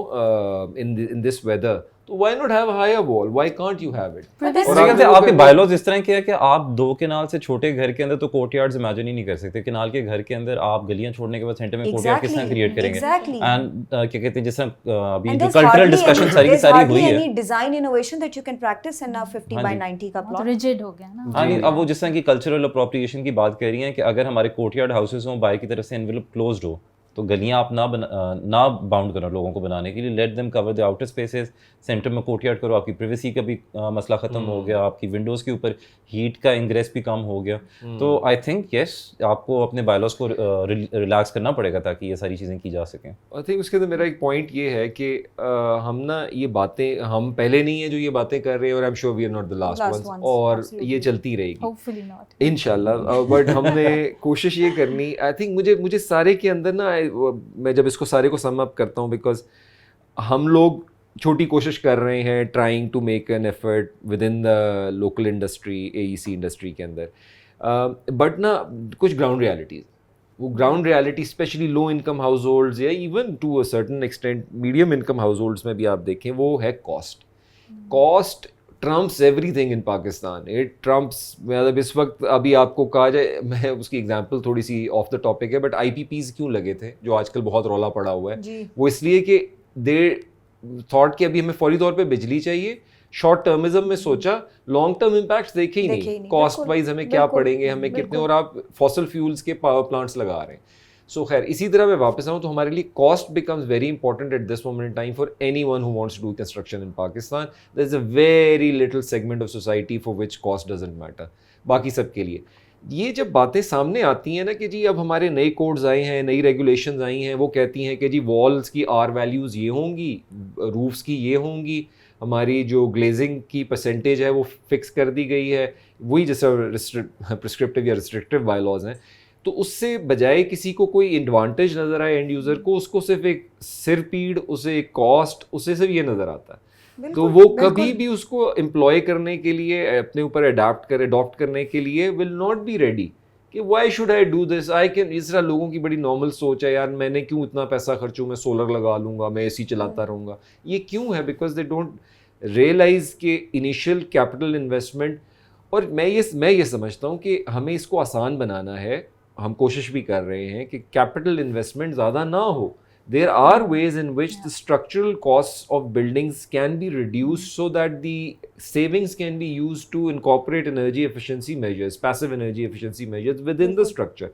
in this weather, so why not have a higher wall? Why can't you have it? اور آپ کے بائی لاز اس طرح کے ہے کہ آپ 2 کنال سے چھوٹے گھر کے اندر تو کورٹ یارڈز امیجن ہی نہیں کر سکتے. کنال کے گھر کے اندر آپ گلیاں چھوڑنے کے بعد سینٹر میں کورٹ یارڈ کس طرح کریٹ کریں گے؟ اینڈ کیا کہتے ہیں جس طرح ابھی جو کلچرل ڈسکشن ساری کی ساری ہوئی ہے, any design innovation that you can practice in a 50 by 90 کا plot. rigid ہو گیا نا. ہاں اب وہ جس طرح کی کلچرل اپروپریشن کی بات کر رہی ہیں کہ اگر ہمارے کورٹ یارڈ ہاؤسز ہوں, باہر کی طرف سے انویلپ کلوزڈ ہو, تو گلیاں آپ نہ باؤنڈ کرو لوگوں کو بنانے کے لیے. Let them cover the outer spaces, centre میں کورٹ یارڈ کرو, آپ کی پریویسی کا بھی مسئلہ ختم ہو گیا, آپ کی ونڈوز کے اوپر ہیٹ کا انگریس بھی کم ہو گیا. تو آئی تھنک یس آپ کو اپنے بائی لاز کو ریلیکس کرنا پڑے گا تاکہ یہ ساری چیزیں کی جا سکیں. آئی تھنک اس کے اندر میرا ایک پوائنٹ یہ ہے کہ ہم نا یہ باتیں, ہم پہلے نہیں ہیں جو یہ باتیں کر رہے ہیں, اور I am sure we are not the last ones, اور یہ چلتی رہے گی Hopefully not. انشاءاللہ. بٹ ہم نے کوشش یہ کرنی, آئی تھنک مجھے سارے کے اندر نا, میں جب اس کو سارے کو سم اپ کرتا ہوں, بیکاز ہم لوگ چھوٹی کوشش کر رہے ہیں trying to make an effort within the local industry, AEC industry کے اندر, بٹ نا کچھ گراؤنڈ ریالٹیز, وہ ground reality especially low income households یا even to a certain extent medium income households میں بھی آپ دیکھیں, وہ ہے cost. Cost trumps everything in Pakistan. It trumps, مطلب اس وقت ابھی آپ کو کہا جائے, میں اس کی ایگزامپل تھوڑی سی آف دا ٹاپک ہے, بٹ IPPs کیوں لگے تھے جو آج کل بہت رولا پڑا ہوا ہے, وہ اس لیے کہ دے تھاٹ کہ ابھی ہمیں فوری طور پہ بجلی چاہیے. شارٹ ٹرمزم میں سوچا, لانگ ٹرم امپیکٹس دیکھے ہی نہیں, کاسٹ وائز ہمیں کیا پڑیں گے, ہمیں کتنے, اور آپ فاسل فیولز کے پاور پلانٹس لگا رہے ہیں. سو خیر, اسی طرح میں واپس آؤں تو ہمارے لیے cost becomes very important at this moment in time for anyone who wants to do construction in Pakistan. There is a very little segment of society for which cost doesn't matter. باقی سب کے لیے یہ جب باتیں سامنے آتی ہیں نا کہ جی اب ہمارے نئے کوڈز آئے ہیں, نئی ریگولیشنز آئی ہیں, وہ کہتی ہیں کہ جی والز کی R ویلیوز یہ ہوں گی, روفس کی یہ ہوں گی, ہماری جو گلیزنگ کی پرسنٹیج ہے وہ فکس کر دی گئی ہے, وہی جیسے پرسکرپٹیو یا ریسٹرکٹیو بائی لاز ہیں. تو اس سے بجائے کسی کو کوئی ایڈوانٹیج نظر آئے اینڈ یوزر کو, اس کو صرف ایک سر پیڑ, اسے ایک کاسٹ, اسے صرف یہ نظر آتا ہے. تو وہ کبھی بھی اس کو امپلوائے کرنے کے لیے, اپنے اوپر اڈاپٹ کرنے کے لیے ول ناٹ بی ریڈی کہ why should I do this, I can. اس طرح لوگوں کی بڑی نارمل سوچ ہے, یار میں نے کیوں اتنا پیسہ خرچوں, میں سولر لگا لوں گا, میں AC چلاتا رہوں گا. یہ کیوں ہے؟ بیکاز دے ڈونٹ ریئلائز کہ انیشیل کیپٹل انویسٹمنٹ. اور میں یہ سمجھتا ہوں کہ ہمیں اس کو آسان بنانا ہے, ہم کوشش بھی کر رہے ہیں کہ کیپٹل انویسٹمنٹ زیادہ نہ ہو. There are ways in which the structural costs of buildings can be reduced so that the savings can be used to incorporate energy efficiency measures, passive energy efficiency measures within the structure.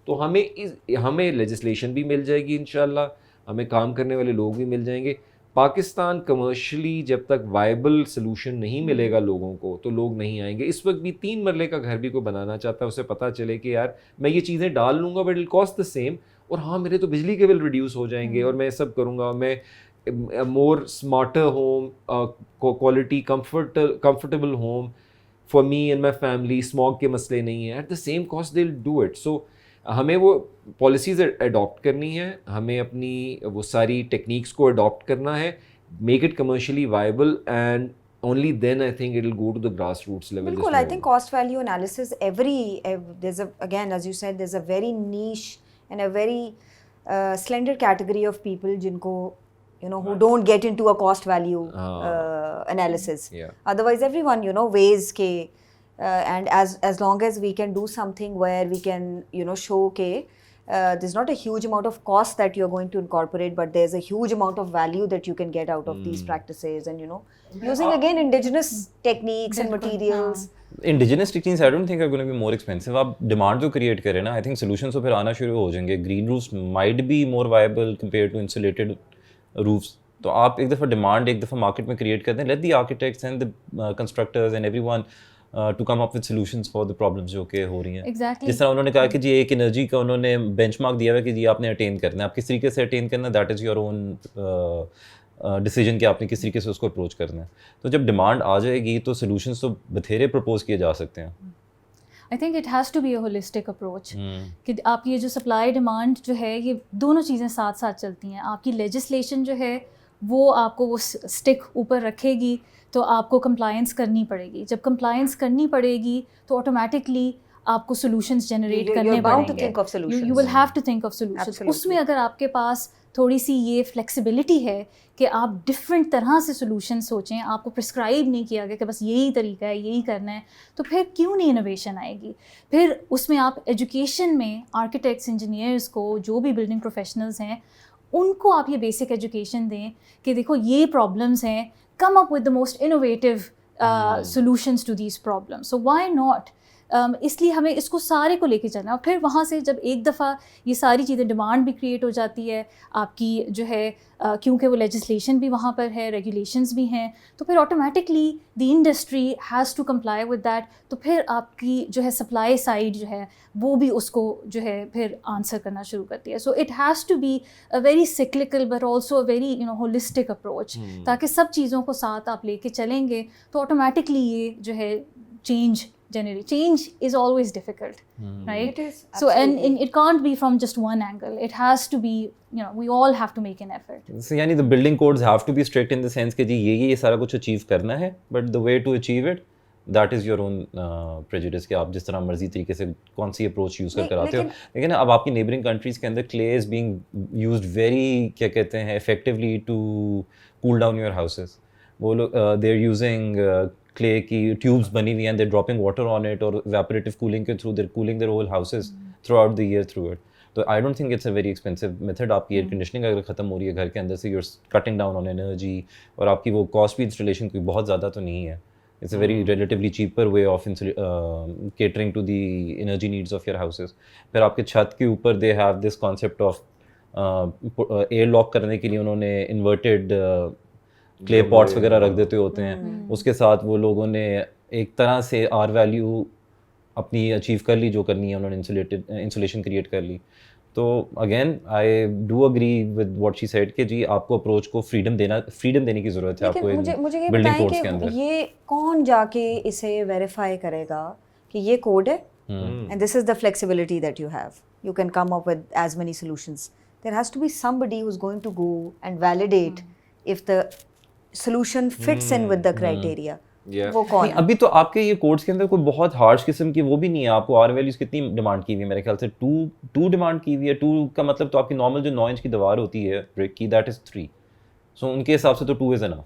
تو ہمیں legislation بھی مل جائے گی انشاءاللہ, ہمیں کام کرنے والے لوگ بھی مل جائیں گے. پاکستان کمرشلی جب تک وائبل سلوشن نہیں ملے گا لوگوں کو تو لوگ نہیں آئیں گے. اس وقت بھی 3 مرلے کا گھر بھی کوئی بنانا چاہتا ہے, اسے پتہ چلے کہ یار میں یہ چیزیں ڈال لوں گا but it cost the same, اور ہاں میرے تو بجلی کے بل ریڈیوس ہو جائیں گے, اور میں سب کروں گا, میں more smarter home, quality comfortable home, for me and my family smog کے مسئلے نہیں ہیں, at the same cost they'll do it. So ہمیں وہ پالیسیز اڈاپٹ کرنی ہے, ہمیں اپنی وہ ساری ٹیکنیکس کو اڈاپٹ کرنا ہے, make it commercially viable, and only then I think it will go to the grassroots level. بالکل, I think cost value analysis there's a, again as you said, there's a very niche and a very slender category of people jinko who don't get into a cost value analysis. Otherwise everyone weighs ke and as long as we can do something where we can show ke there's not a huge amount of cost that you're going to incorporate, but there's a huge amount of value that you can get out of these practices, and using again indigenous techniques and materials. Indigenous techniques I don't think are going to be more expensive. آپ ڈیمانڈ جو کریٹ کریں نا, I think solutions تو پھر آنا شروع ہو جائیں گے. Green roofs might be more viable compared to insulated roofs. تو آپ ایک دفعہ ڈیمانڈ ایک دفعہ مارکیٹ میں کریٹ کر دیں, let the architects and the constructors and everyone to come up with solutions for the problems جو کہ ہو رہی ہیں. Exactly. جس طرح انہوں نے کہا کہ جی ایک انرجی کا انہوں نے بینچ مارک دیا ہوا ہے کہ جی آپ نے اٹین کرنا ہے, آپ کس طریقے سے اٹین کرنا ہے, that is your own decision کہ آپ نے کس طریقے سے اس کو اپروچ کرنا ہے. تو جب ڈیمانڈ آ جائے گی تو سولوشنس تو بتھیرے پرپوز کیے جا سکتے ہیں. I think it has to be a holistic approach. کہ آپ کی یہ جو سپلائی ڈیمانڈ جو ہے یہ دونوں چیزیں ساتھ ساتھ چلتی ہیں. آپ کی لیجسلیشن جو ہے وہ آپ کو وہ اسٹک اوپر رکھے گی تو آپ کو کمپلائنس کرنی پڑے گی. جب کمپلائنس کرنی پڑے گی تو آٹومیٹکلی آپ کو سولوشنز جنریٹ کرنے پڑیں گے. You will have to think of solutions. اس میں اگر آپ کے پاس تھوڑی سی یہ فلیکسیبلٹی ہے کہ آپ ڈفرینٹ طرح سے سولوشن سوچیں, آپ کو پرسکرائب نہیں کیا گیا کہ بس یہی طریقہ ہے, یہی کرنا ہے, تو پھر کیوں نہیں انوویشن آئے گی. پھر اس میں آپ ایجوکیشن میں آرکیٹیکٹس, انجینئرس کو, جو بھی بلڈنگ پروفیشنلز ہیں, ان کو آپ یہ بیسک ایجوکیشن دیں کہ دیکھو یہ پرابلمس ہیں, come up with the most innovative solutions to these problems. So why not? اس لیے ہمیں اس کو سارے کو لے کے چلنا ہے. اور پھر وہاں سے جب ایک دفعہ یہ ساری چیزیں, ڈیمانڈ بھی کریٹ ہو جاتی ہے آپ کی جو ہے, کیونکہ وہ لیجسلیشن بھی وہاں پر ہے, ریگولیشنز بھی ہیں, تو پھر automatically the industry has to comply with that. تو پھر آپ کی جو ہے سپلائی سائڈ جو ہے وہ بھی اس کو جو ہے پھر آنسر کرنا شروع کرتی ہے. So it has to be a very cyclical but also a very holistic approach, تاکہ سب چیزوں کو ساتھ آپ لے کے چلیں گے تو آٹومیٹکلی یہ جو ہے change Change is always difficult, right? It is, so and it can't be from just one angle. It has to be, we all have to make an effort. So yani the building codes have to be strict in the sense کہ جی یہ سارا کچھ achieve کرنا ہے, but the way to achieve it, that is your own prejudice کہ آپ جس طرح مرضی طریقے سے کون سی اپروچ یوز کر آتے ہو. لیکن اب آپ کی نیبرنگ کنٹریز کے اندر clay is being used very کیا کہتے ہیں effectively to cool down your houses. وہ لوگ they are using clay کی ٹیوبس بنی ہوئی ہیں, they're dropping water on it, اور evaporative cooling کے through they're cooling their whole houses throughout the year through it. تو I don't think it's a very expensive method. آپ کی ایئر کنڈیشننگ اگر ختم ہو رہی ہے گھر کے اندر سے, you're cutting down on energy, اور آپ کی وہ کاسٹ بھی انسٹالیشن کوئی بہت زیادہ تو نہیں ہے. It's a very relatively cheaper way of catering to the energy needs of your houses. پھر آپ کے چھت کے اوپر they have this concept of air lock کرنے کے لیے انہوں نے inverted کلے پاٹس وغیرہ رکھ دیتے ہوتے ہیں. اس کے ساتھ وہ لوگوں نے ایک طرح سے آر ویلیو اپنی اچیو کر لی جو کرنی ہے, انہوں نے انسولیشن کریٹ کر لی. تو again I do agree with what she said کہ جی آپ کو اپروچ کو فریڈم دینے کی ضرورت ہے آپ کو مجھے یہ بلڈنگ بتائیں کوڈس کے اندر. کہ یہ کون جا کے اسے ویریفائی کرے گا کہ یہ کوڈ ہے, and this is the flexibility that you have, you can come up with as many solutions. There has to be somebody who's going to go and validate if the solution fits in with the criteria. وہ کون ہے؟ ابھی تو آپ کے یہ کوڈس کے اندر کوئی بہت ہارش قسم کی وہ بھی نہیں ہے. آپ کو آر ویلیوز کتنی ڈیمانڈ کی ہوئی ہے؟ میرے خیال سے 2 ڈیمانڈ کی ہوئی ہے. 2 کا مطلب تو آپ کی نارمل جو 9 انچ کی دیوار ہوتی ہے بریک کی, دیٹ از 3. سو ان کے حساب سے تو 2 is enough.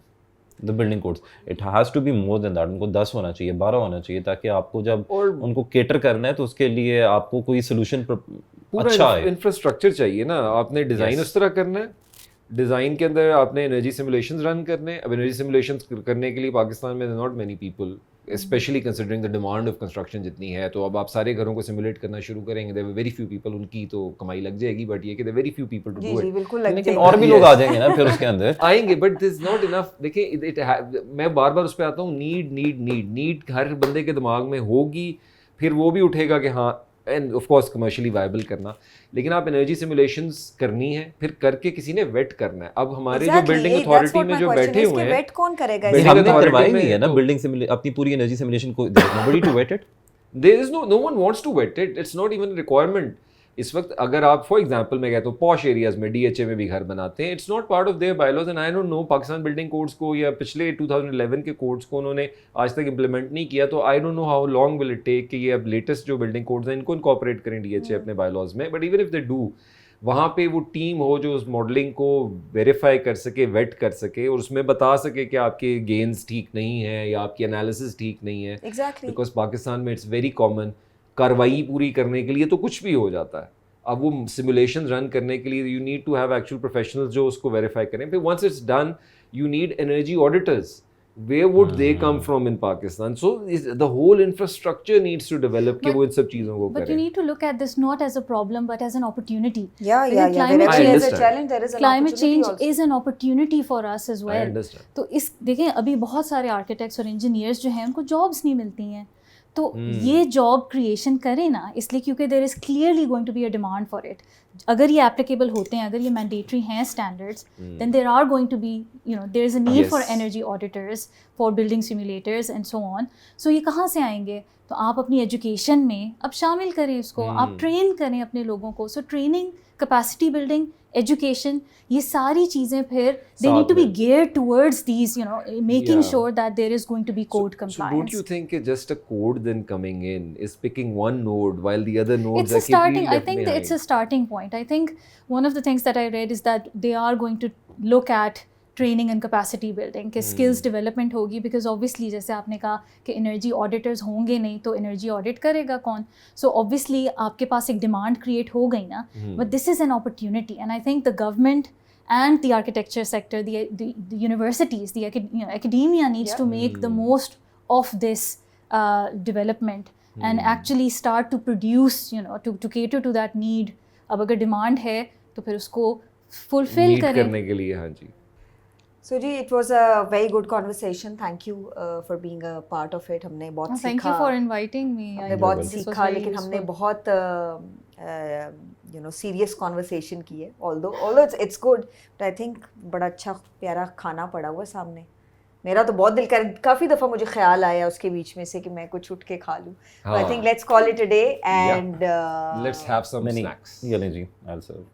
The building codes it has to be more than that. ان کو 10 ہونا چاہیے, 12 ہونا چاہیے, تاکہ آپ کو جب ان کو کیٹر کرنا ہے تو اس کے لیے آپ کو کوئی سولوشن اچھا ہے. انفراسٹرکچر چاہیے نا, آپ نے ڈیزائن اس طرح کرنا ہے, ڈیزائن کے اندر آپ نے انرجی سیمولیشنز رن کرنے. اب انرجی سیمولیشنز کرنے کے لیے پاکستان میں not many people, especially considering the demand of construction جتنی ہے. تو اب آپ سارے گھروں کو سیمولیٹ کرنا شروع کریں گے, دیر ویری فیو پیپل, ان کی تو کمائی لگ جائے گی, بٹ یہ کہ there very few people to do it. لیکن اور بھی لوگ آ جائیں گے نا پھر اس کے اندر آئیں گے, بٹ دس ناٹ انف. دیکھیں میں بار بار اس پہ آتا ہوں, نیڈ ہر بندے کے دماغ میں ہوگی, پھر وہ بھی اٹھے گا کہ ہاں and of course commercially viable کرنا, لیکن آپ انرجی سمولیشنز کرنی ہے, پھر کر کے کسی نے ویٹ کرنا ہے. اب ہمارے جو بلڈنگ اتھارٹی میں جو بیٹھے ہوئے ہیں, ویٹ کون کرے گا؟ Building ہم نے authority کروائی میں ہوئی ہے نا تو- بلڈنگ اپنی پوری انرجی سیمولیشن کو, nobody to wet it. there is no one wants to wet it, it's not even a requirement. اس وقت اگر آپ فار ایگزامپل میں کہتا ہوں پاش ایریاز میں ڈی ایچ اے میں بھی گھر بناتے ہیں, it's not part of their bylaws, and I don't know Pakistan building codes کو یا پچھلے 2011 کے کوڈس کو انہوں نے آج تک امپلیمنٹ نہیں کیا, تو I don't know how long will it take کہ یہ اب لیٹسٹ جو بلڈنگ کوڈز ہیں ان کو انکارپوریٹ کریں ڈی ایچ اے اپنے بائی لاز میں. But even if they do, وہاں پہ وہ ٹیم ہو جو اس ماڈلنگ کو ویریفائی کر سکے, ویٹ کر سکے, اور اس میں بتا سکے کہ آپ کے گینز ٹھیک نہیں ہیں یا آپ کی انالیسز ٹھیک نہیں ہے. ایگزیکٹلی, بیکاز پاکستان میں اٹس ویری کامن, کاروائی پوری کرنے کے لیے تو کچھ بھی ہو جاتا ہے. اب وہ سمولیشن رن کرنے کے لیے you need to have actual professionals جو اس کو ویریفائی کریں. پھر once it's done you need energy auditors. Where would they come from in Pakistan? So the whole infrastructure needs to develop کہ وہ ان سب چیزوں کو But you کریں. need to look at this not as a problem but as an opportunity. yeah, climate wherever there is a change- challenge there is an Climate opportunity change also. is an opportunity for us as I well. understand. تو اس دیکھیں ابھی بہت سارے آرکیٹیکٹس اور انجینئرس جو ہیں ان کو جابس نہیں ملتی ہیں, تو یہ جاب کریشن کریں نا, اس لیے کیونکہ there is clearly going to be a demand for it. اگر یہ اپلیکیبل ہوتے ہیں, اگر یہ مینڈیٹری ہیں standards, then there are going to be there is a need for energy auditors, for building simulators and so on. So یہ کہاں سے آئیں گے؟ تو آپ اپنی ایجوکیشن میں اب شامل کریں اس کو, آپ ٹرین کریں اپنے لوگوں کو. So training, capacity building, education, یہ ساری چیزیں پھر they need to be geared towards these, making sure that there is going to be code compliance. So don't you think that just a code then coming in is picking one node while the other nodes It's a are completely starting, I left think behind? it's a starting point. I think one of the things that I read is that they are going to look at training and capacity building کہ اسکلز ڈیولپمنٹ ہوگی, بیکاز اوبیسلی جیسے آپ نے کہا کہ انرجی آڈیٹرز ہوں گے نہیں تو انرجی آڈٹ کرے گا کون. سو اوبیسلی آپ کے پاس ایک ڈیمانڈ کریٹ ہو گئی نا, but this is an opportunity, and I think the government and the architecture sector, the universities, the academia needs to make the most of this development and actually start to produce, to cater to that need. اب اگر ڈیمانڈ ہے تو پھر اس کو فلفل کرنے کے لیے. ہاں جی. So G it was a very good conversation. Thank you for being a part of it. ہم نے بہت سیکھا. Thank you for inviting me. ہم نے بہت سیکھا, لیکن ہم نے بہت serious conversation کی ہے. Although it's good, but I think بڑا اچھا پیارا کھانا پڑا ہوا ہے سامنے. میرا تو بہت دل کر, کافی دفعہ مجھے خیال آیا اس کے بیچ میں سے کہ میں کچھ اٹھ کے کھا لوں. I think let's call it a day and Let's have some snacks. Yeah, I'll serve.